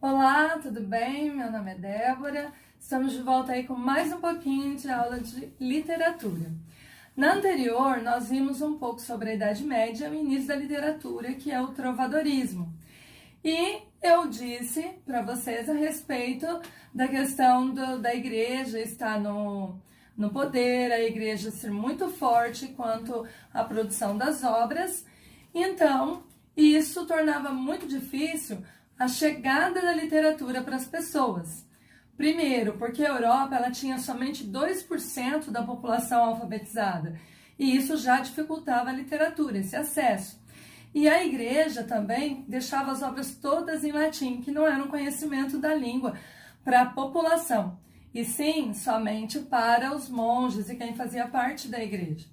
Olá, tudo bem? Meu nome é Débora. Estamos de volta aí com mais um pouquinho de aula de literatura. Na anterior, nós vimos um pouco sobre a Idade Média e o início da literatura, que é o trovadorismo. E eu disse para vocês a respeito da questão da igreja estar no poder, a igreja ser muito forte quanto à produção das obras. Então, isso tornava muito difícil a chegada da literatura para as pessoas. Primeiro, porque a Europa ela tinha somente 2% da população alfabetizada, e isso já dificultava a literatura, esse acesso. E a igreja também deixava as obras todas em latim, que não era um conhecimento da língua para a população, e sim somente para os monges e quem fazia parte da igreja.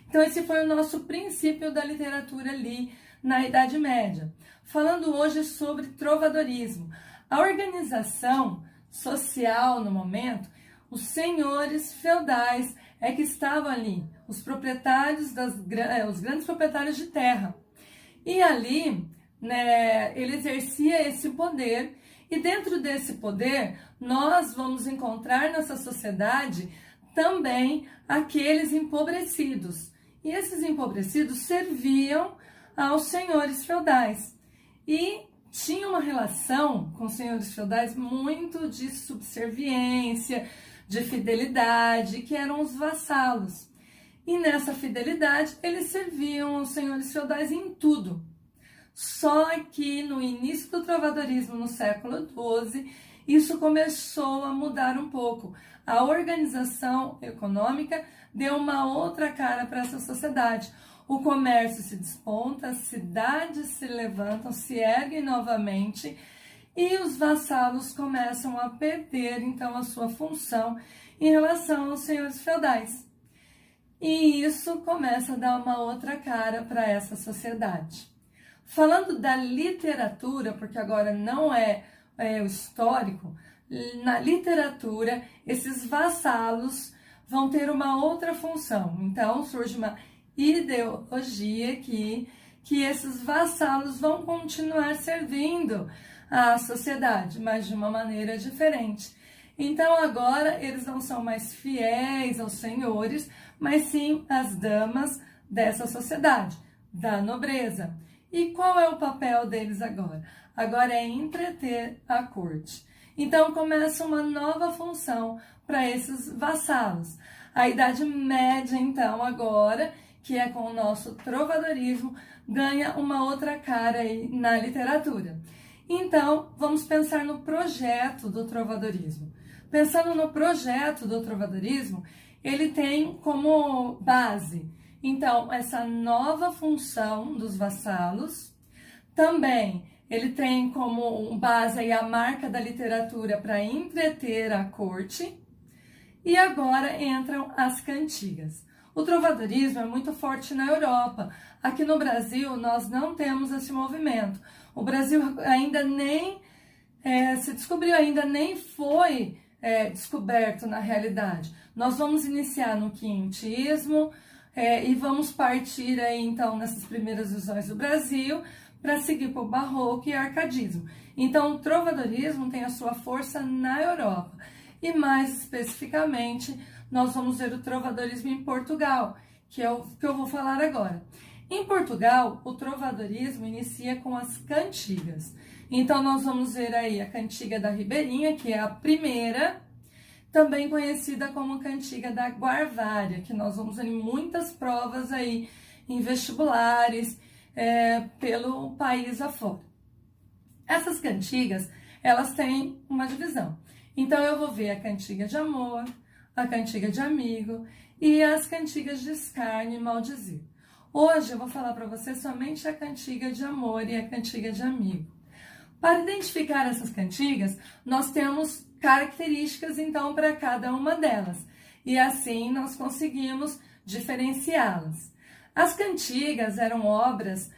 Então esse foi o nosso princípio da literatura ali na Idade Média. Falando hoje sobre trovadorismo. A organização social no momento, os senhores feudais é que estavam ali, os proprietários os grandes proprietários de terra. E ali, né, ele exercia esse poder, e dentro desse poder, nós vamos encontrar nessa sociedade também aqueles empobrecidos. E esses empobrecidos serviam aos senhores feudais. E tinha uma relação com os senhores feudais muito de subserviência, de fidelidade, que eram os vassalos. E nessa fidelidade, eles serviam aos senhores feudais em tudo. Só que no início do trovadorismo, no século XII, isso começou a mudar um pouco. A organização econômica deu uma outra cara para essa sociedade. O comércio se desponta, as cidades se levantam, se erguem novamente, e os vassalos começam a perder, então, a sua função em relação aos senhores feudais. E isso começa a dar uma outra cara para essa sociedade. Falando da literatura, porque agora não é o histórico, na literatura, esses vassalos vão ter uma outra função. Então, surge uma ideologia que esses vassalos vão continuar servindo à sociedade, mas de uma maneira diferente. Então, agora, eles não são mais fiéis aos senhores, mas sim às damas dessa sociedade, da nobreza. E qual é o papel deles agora? Agora é entreter a corte. Então começa uma nova função para esses vassalos. A Idade Média, então, agora, que é com o nosso trovadorismo, ganha uma outra cara aí na literatura. Então, vamos pensar no projeto do trovadorismo. Pensando no projeto do trovadorismo, ele tem como base, então, essa nova função dos vassalos. Também ele tem como base aí a marca da literatura para entreter a corte. E agora entram as cantigas. O trovadorismo é muito forte na Europa. Aqui no Brasil, nós não temos esse movimento. O Brasil ainda nem se descobriu, ainda nem foi descoberto na realidade. Nós vamos iniciar no quinhentismo, e vamos partir aí, então, nessas primeiras visões do Brasil, para seguir para o barroco e arcadismo. Então, o trovadorismo tem a sua força na Europa. E mais especificamente, nós vamos ver o trovadorismo em Portugal, que é o que eu vou falar agora. Em Portugal, o trovadorismo inicia com as cantigas. Então, nós vamos ver aí a cantiga da Ribeirinha, que é a primeira, também conhecida como cantiga da Guarvária, que nós vamos ver em muitas provas aí, em vestibulares, pelo país afora. Essas cantigas, elas têm uma divisão. Então, eu vou ver a cantiga de amor, a cantiga de amigo e as cantigas de escárnio e maldizer. Hoje eu vou falar para você somente a cantiga de amor e a cantiga de amigo. Para identificar essas cantigas, nós temos características, então, para cada uma delas. E assim nós conseguimos diferenciá-las. As cantigas eram obras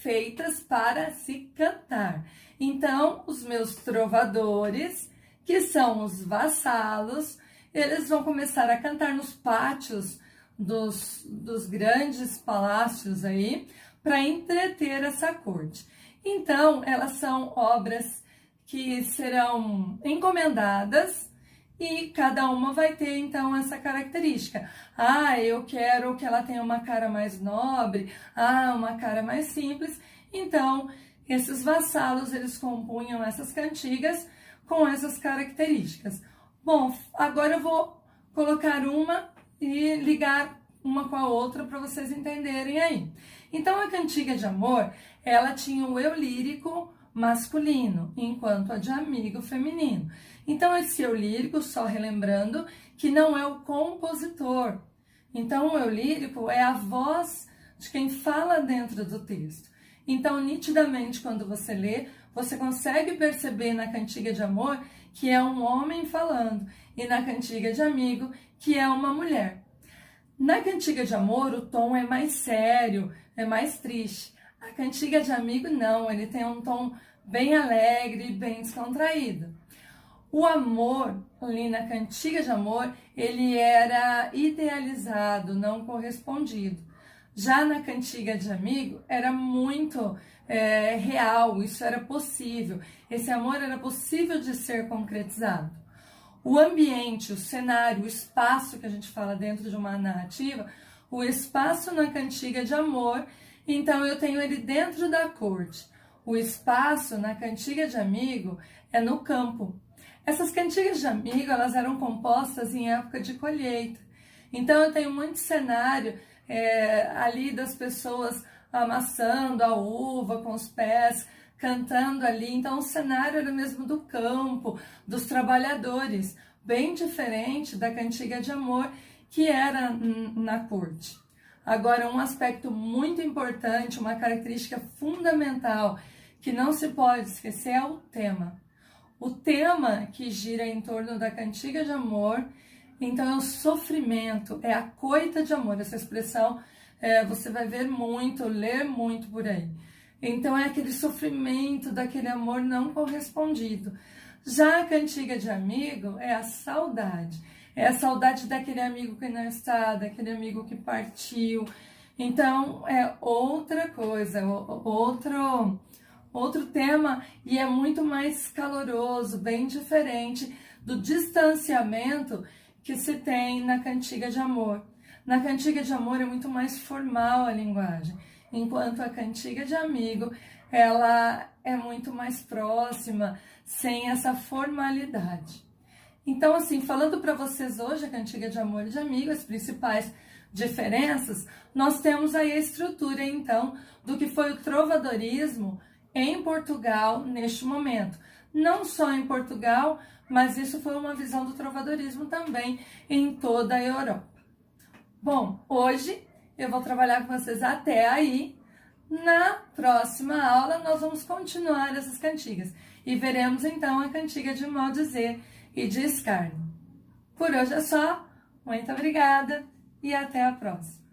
feitas para se cantar. Então, os meus trovadores, que são os vassalos, eles vão começar a cantar nos pátios dos grandes palácios aí, para entreter essa corte. Então, elas são obras que serão encomendadas e cada uma vai ter então essa característica. Ah, eu quero que ela tenha uma cara mais nobre, uma cara mais simples. Então, esses vassalos, eles compunham essas cantigas com essas características. Bom, agora eu vou colocar uma e ligar uma com a outra para vocês entenderem aí. Então, a cantiga de amor, ela tinha o eu lírico masculino, enquanto a de amigo feminino. Então, esse eu lírico, só relembrando, que não é o compositor. Então, o eu lírico é a voz de quem fala dentro do texto. Então, nitidamente, quando você lê, você consegue perceber na cantiga de amor que é um homem falando e na cantiga de amigo que é uma mulher. Na cantiga de amor, o tom é mais sério, é mais triste. A cantiga de amigo, não, ele tem um tom bem alegre, bem descontraído. O amor, ali na cantiga de amor, ele era idealizado, não correspondido. Já na cantiga de amigo, era muito real, isso era possível. Esse amor era possível de ser concretizado. O ambiente, o cenário, o espaço que a gente fala dentro de uma narrativa, o espaço na cantiga de amor, então eu tenho ele dentro da corte. O espaço na cantiga de amigo é no campo. Essas cantigas de amigo, elas eram compostas em época de colheita. Então eu tenho muito cenário ali das pessoas amassando a uva com os pés, cantando ali. Então o cenário era mesmo do campo, dos trabalhadores, bem diferente da cantiga de amor que era na corte. Agora, um aspecto muito importante, uma característica fundamental que não se pode esquecer é o tema. O tema que gira em torno da cantiga de amor, então é o sofrimento, é a coita de amor. Essa expressão você vai ver muito, ler muito por aí. Então é aquele sofrimento daquele amor não correspondido. Já a cantiga de amigo é a saudade. É a saudade daquele amigo que não está, daquele amigo que partiu. Então é outra coisa, outro tema, e é muito mais caloroso, bem diferente do distanciamento que se tem na cantiga de amor. Na cantiga de amor é muito mais formal a linguagem, enquanto a cantiga de amigo, ela é muito mais próxima, sem essa formalidade. Então, assim, falando para vocês hoje a cantiga de amor e de amigo, as principais diferenças, nós temos aí a estrutura, então, do que foi o trovadorismo em Portugal neste momento. Não só em Portugal, mas isso foi uma visão do trovadorismo também em toda a Europa. Bom, hoje eu vou trabalhar com vocês até aí. Na próxima aula nós vamos continuar essas cantigas e veremos então a cantiga de maldizer e de escárnio. Por hoje é só, muito obrigada e até a próxima.